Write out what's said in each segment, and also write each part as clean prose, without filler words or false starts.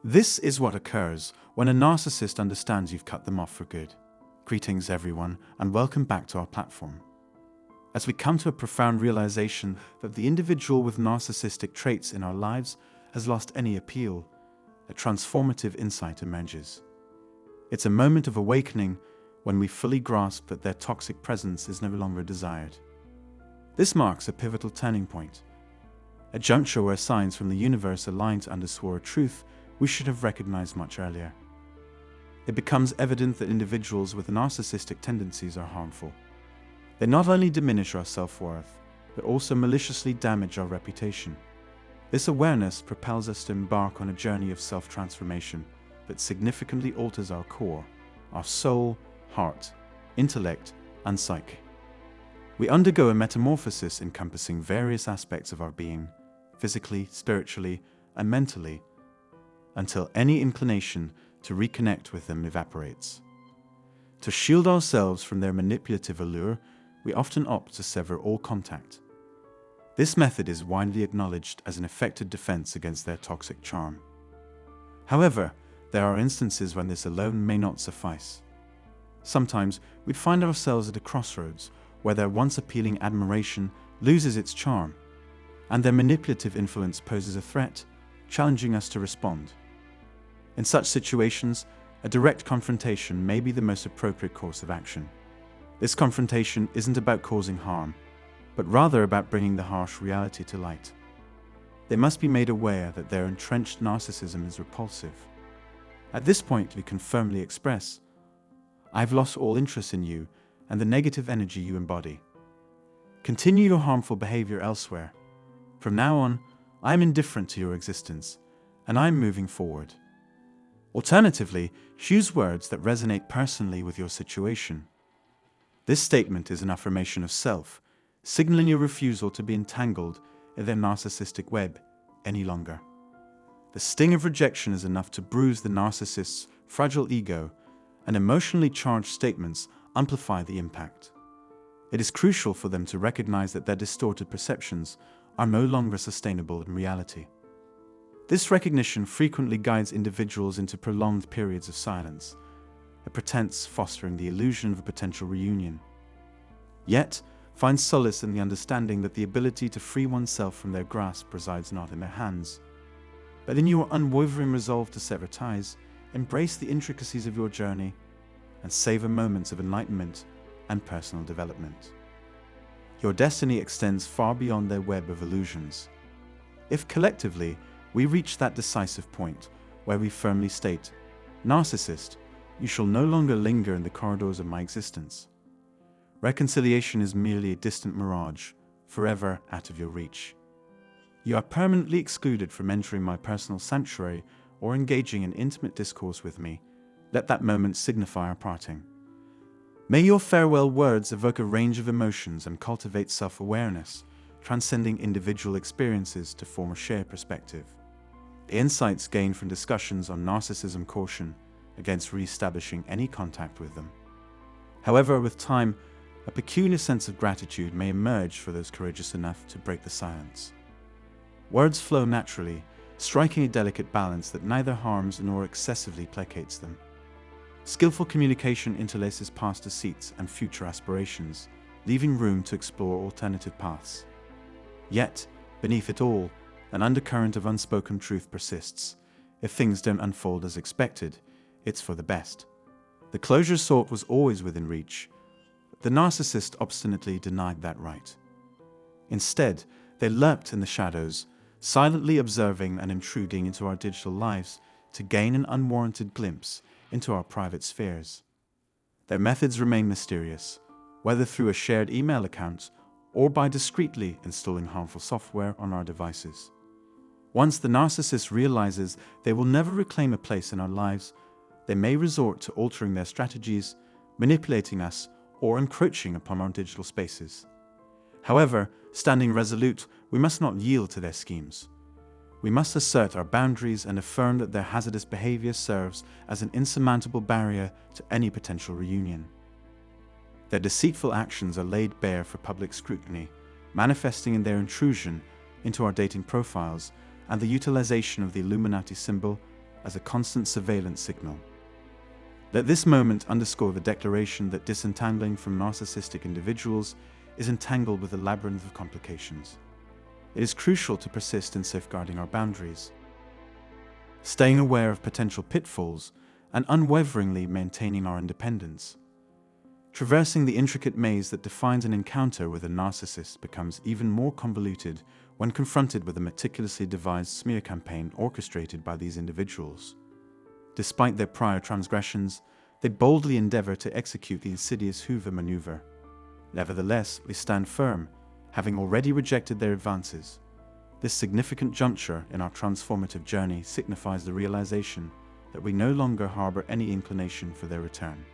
This is what occurs when a narcissist understands you've cut them off for good. Greetings everyone, and welcome back to our platform. As we come to a profound realization that the individual with narcissistic traits in our lives has lost any appeal, a transformative insight emerges. It's a moment of awakening when we fully grasp that their toxic presence is no longer desired. This marks a pivotal turning point, a juncture where signs from the universe align to underscore a truth we should have recognized much earlier. It becomes evident that individuals with narcissistic tendencies are harmful. They not only diminish our self-worth, but also maliciously damage our reputation. This awareness propels us to embark on a journey of self-transformation that significantly alters our core, our soul, heart, intellect, and psyche. We undergo a metamorphosis encompassing various aspects of our being, physically, spiritually, and mentally, until any inclination to reconnect with them evaporates. To shield ourselves from their manipulative allure, we often opt to sever all contact. This method is widely acknowledged as an effective defense against their toxic charm. However, there are instances when this alone may not suffice. Sometimes we'd find ourselves at a crossroads where their once appealing admiration loses its charm, and their manipulative influence poses a threat, challenging us to respond. In such situations, a direct confrontation may be the most appropriate course of action. This confrontation isn't about causing harm, but rather about bringing the harsh reality to light. They must be made aware that their entrenched narcissism is repulsive. At this point, we can firmly express, "I've lost all interest in you and the negative energy you embody. Continue your harmful behavior elsewhere. From now on, I'm indifferent to your existence, and I'm moving forward." Alternatively, choose words that resonate personally with your situation. This statement is an affirmation of self, signaling your refusal to be entangled in their narcissistic web any longer. The sting of rejection is enough to bruise the narcissist's fragile ego, and emotionally charged statements amplify the impact. It is crucial for them to recognize that their distorted perceptions are no longer sustainable in reality. This recognition frequently guides individuals into prolonged periods of silence, a pretense fostering the illusion of a potential reunion. Yet, finds solace in the understanding that the ability to free oneself from their grasp resides not in their hands, but in your unwavering resolve to sever ties, embrace the intricacies of your journey, and savor moments of enlightenment and personal development. Your destiny extends far beyond their web of illusions. If collectively, we reach that decisive point where we firmly state, "Narcissist, you shall no longer linger in the corridors of my existence. Reconciliation is merely a distant mirage, forever out of your reach. You are permanently excluded from entering my personal sanctuary or engaging in intimate discourse with me. Let that moment signify our parting." May your farewell words evoke a range of emotions and cultivate self-awareness, transcending individual experiences to form a shared perspective. The insights gained from discussions on narcissism caution against re-establishing any contact with them. However, with time, a peculiar sense of gratitude may emerge for those courageous enough to break the silence. Words flow naturally, striking a delicate balance that neither harms nor excessively placates them. Skillful communication interlaces past deceits and future aspirations, leaving room to explore alternative paths. Yet, beneath it all, an undercurrent of unspoken truth persists. If things don't unfold as expected, it's for the best. The closure sought was always within reach. The narcissist obstinately denied that right. Instead, they lurked in the shadows, silently observing and intruding into our digital lives to gain an unwarranted glimpse into our private spheres. Their methods remain mysterious, whether through a shared email account or by discreetly installing harmful software on our devices. Once the narcissist realizes they will never reclaim a place in our lives, they may resort to altering their strategies, manipulating us, or encroaching upon our digital spaces. However, standing resolute, we must not yield to their schemes. We must assert our boundaries and affirm that their hazardous behavior serves as an insurmountable barrier to any potential reunion. Their deceitful actions are laid bare for public scrutiny, manifesting in their intrusion into our dating profiles and the utilization of the Illuminati symbol as a constant surveillance signal. Let this moment underscore the declaration that disentangling from narcissistic individuals is entangled with a labyrinth of complications. It is crucial to persist in safeguarding our boundaries, staying aware of potential pitfalls, and unwaveringly maintaining our independence. Traversing the intricate maze that defines an encounter with a narcissist becomes even more convoluted when confronted with a meticulously devised smear campaign orchestrated by these individuals. Despite their prior transgressions, they boldly endeavor to execute the insidious Hoover maneuver. Nevertheless, we stand firm, having already rejected their advances. This significant juncture in our transformative journey signifies the realization that we no longer harbor any inclination for their return.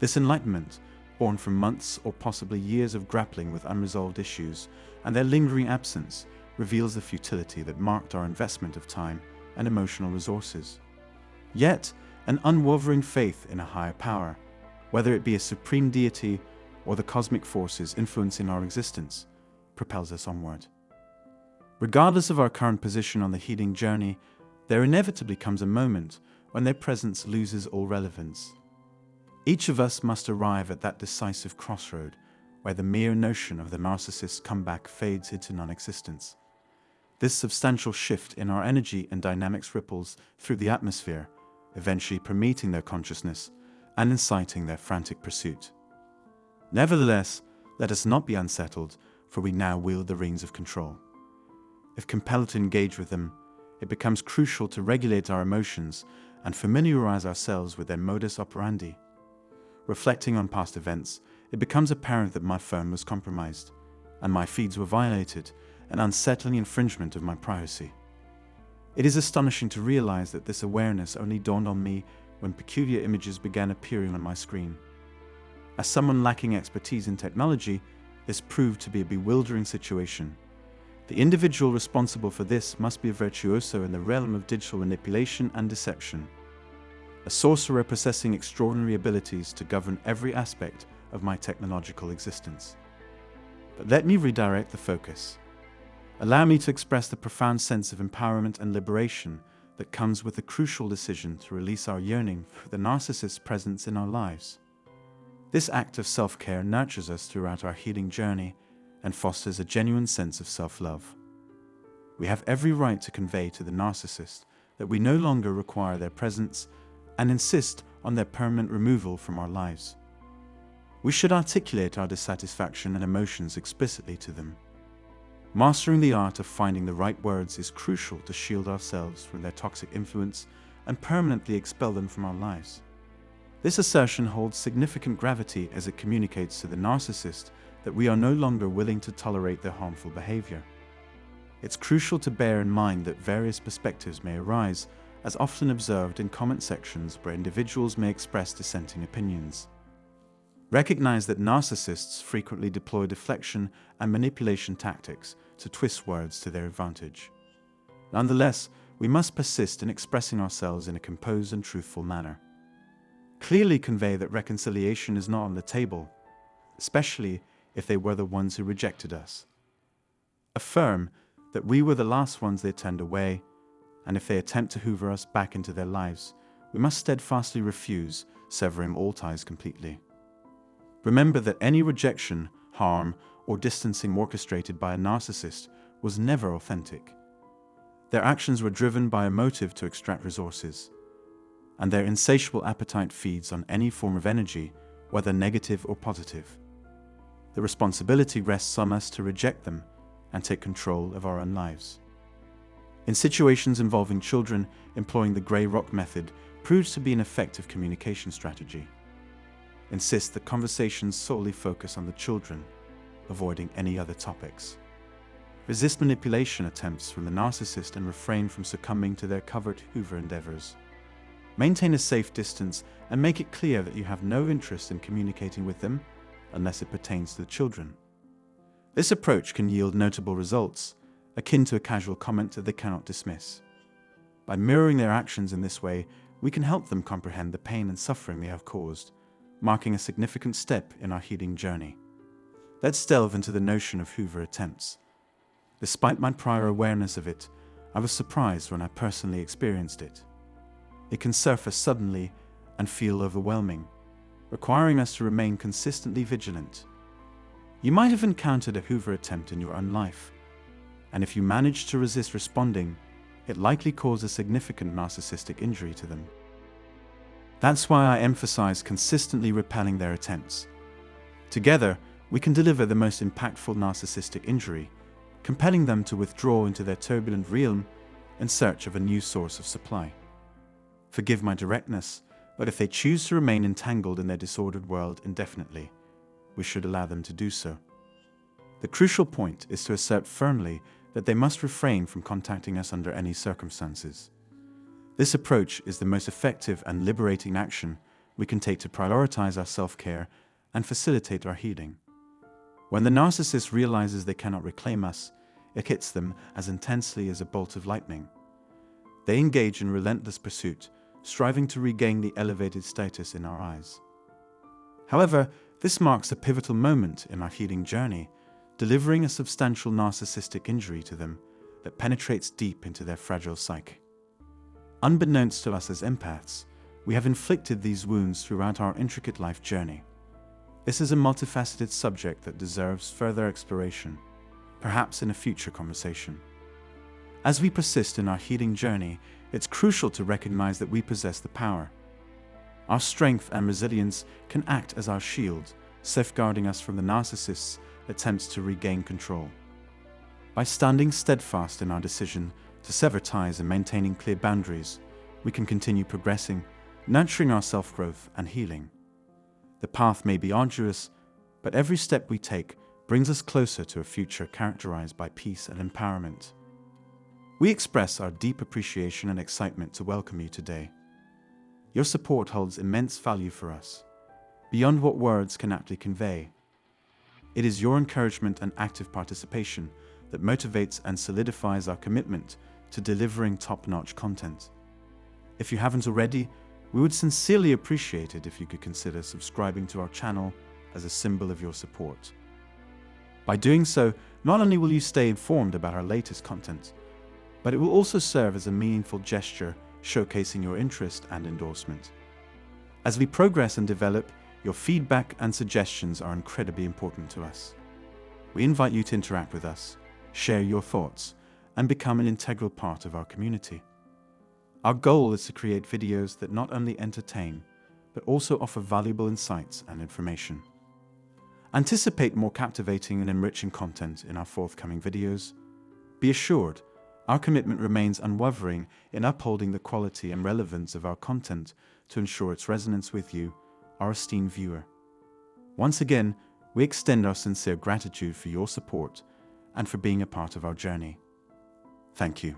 This enlightenment, born from months or possibly years of grappling with unresolved issues and their lingering absence, reveals the futility that marked our investment of time and emotional resources. Yet, an unwavering faith in a higher power, whether it be a supreme deity or the cosmic forces influencing our existence, propels us onward. Regardless of our current position on the healing journey, there inevitably comes a moment when their presence loses all relevance. Each of us must arrive at that decisive crossroad where the mere notion of the narcissist's comeback fades into non-existence. This substantial shift in our energy and dynamics ripples through the atmosphere, eventually permeating their consciousness and inciting their frantic pursuit. Nevertheless, let us not be unsettled, for we now wield the reins of control. If compelled to engage with them, it becomes crucial to regulate our emotions and familiarize ourselves with their modus operandi. Reflecting on past events, it becomes apparent that my phone was compromised, and my feeds were violated, an unsettling infringement of my privacy. It is astonishing to realize that this awareness only dawned on me when peculiar images began appearing on my screen. As someone lacking expertise in technology, this proved to be a bewildering situation. The individual responsible for this must be a virtuoso in the realm of digital manipulation and deception, a sorcerer possessing extraordinary abilities to govern every aspect of my technological existence. But let me redirect the focus. Allow me to express the profound sense of empowerment and liberation that comes with the crucial decision to release our yearning for the narcissist's presence in our lives. This act of self-care nurtures us throughout our healing journey and fosters a genuine sense of self-love. We have every right to convey to the narcissist that we no longer require their presence and insist on their permanent removal from our lives. We should articulate our dissatisfaction and emotions explicitly to them. Mastering the art of finding the right words is crucial to shield ourselves from their toxic influence and permanently expel them from our lives. This assertion holds significant gravity as it communicates to the narcissist that we are no longer willing to tolerate their harmful behavior. It's crucial to bear in mind that various perspectives may arise, as often observed in comment sections where individuals may express dissenting opinions. Recognize that narcissists frequently deploy deflection and manipulation tactics to twist words to their advantage. Nonetheless, we must persist in expressing ourselves in a composed and truthful manner. Clearly convey that reconciliation is not on the table, especially if they were the ones who rejected us. Affirm that we were the last ones they turned away, and if they attempt to hoover us back into their lives, we must steadfastly refuse, severing all ties completely. Remember that any rejection, harm, or distancing orchestrated by a narcissist was never authentic. Their actions were driven by a motive to extract resources, and their insatiable appetite feeds on any form of energy, whether negative or positive. The responsibility rests on us to reject them and take control of our own lives. In situations involving children, employing the grey rock method proves to be an effective communication strategy. Insist that conversations solely focus on the children, avoiding any other topics. Resist manipulation attempts from the narcissist and refrain from succumbing to their covert hoover endeavors. Maintain a safe distance and make it clear that you have no interest in communicating with them unless it pertains to the children. This approach can yield notable results, akin to a casual comment that they cannot dismiss. By mirroring their actions in this way, we can help them comprehend the pain and suffering they have caused, marking a significant step in our healing journey. Let's delve into the notion of hoover attempts. Despite my prior awareness of it, I was surprised when I personally experienced it. It can surface suddenly and feel overwhelming, requiring us to remain consistently vigilant. You might have encountered a Hoover attempt in your own life, and if you manage to resist responding, it likely caused a significant narcissistic injury to them. That's why I emphasize consistently repelling their attempts. Together, we can deliver the most impactful narcissistic injury, compelling them to withdraw into their turbulent realm in search of a new source of supply. Forgive my directness, but if they choose to remain entangled in their disordered world indefinitely, we should allow them to do so. The crucial point is to assert firmly that they must refrain from contacting us under any circumstances. This approach is the most effective and liberating action we can take to prioritize our self-care and facilitate our healing. When the narcissist realizes they cannot reclaim us, it hits them as intensely as a bolt of lightning. They engage in relentless pursuit, striving to regain the elevated status in our eyes. However, this marks a pivotal moment in our healing journey, delivering a substantial narcissistic injury to them that penetrates deep into their fragile psyche. Unbeknownst to us as empaths, we have inflicted these wounds throughout our intricate life journey. This is a multifaceted subject that deserves further exploration, perhaps in a future conversation. As we persist in our healing journey, it's crucial to recognize that we possess the power. Our strength and resilience can act as our shield, safeguarding us from the narcissist's attempts to regain control. By standing steadfast in our decision to sever ties and maintaining clear boundaries, we can continue progressing, nurturing our self-growth and healing. The path may be arduous, but every step we take brings us closer to a future characterized by peace and empowerment. We express our deep appreciation and excitement to welcome you today. Your support holds immense value for us, beyond what words can aptly convey. It is your encouragement and active participation that motivates and solidifies our commitment to delivering top-notch content. If you haven't already, we would sincerely appreciate it if you could consider subscribing to our channel as a symbol of your support. By doing so, not only will you stay informed about our latest content, but it will also serve as a meaningful gesture showcasing your interest and endorsement. As we progress and develop, your feedback and suggestions are incredibly important to us. We invite you to interact with us, share your thoughts, and become an integral part of our community. Our goal is to create videos that not only entertain, but also offer valuable insights and information. Anticipate more captivating and enriching content in our forthcoming videos. Be assured, our commitment remains unwavering in upholding the quality and relevance of our content to ensure its resonance with you, our esteemed viewer. Once again, we extend our sincere gratitude for your support and for being a part of our journey. Thank you.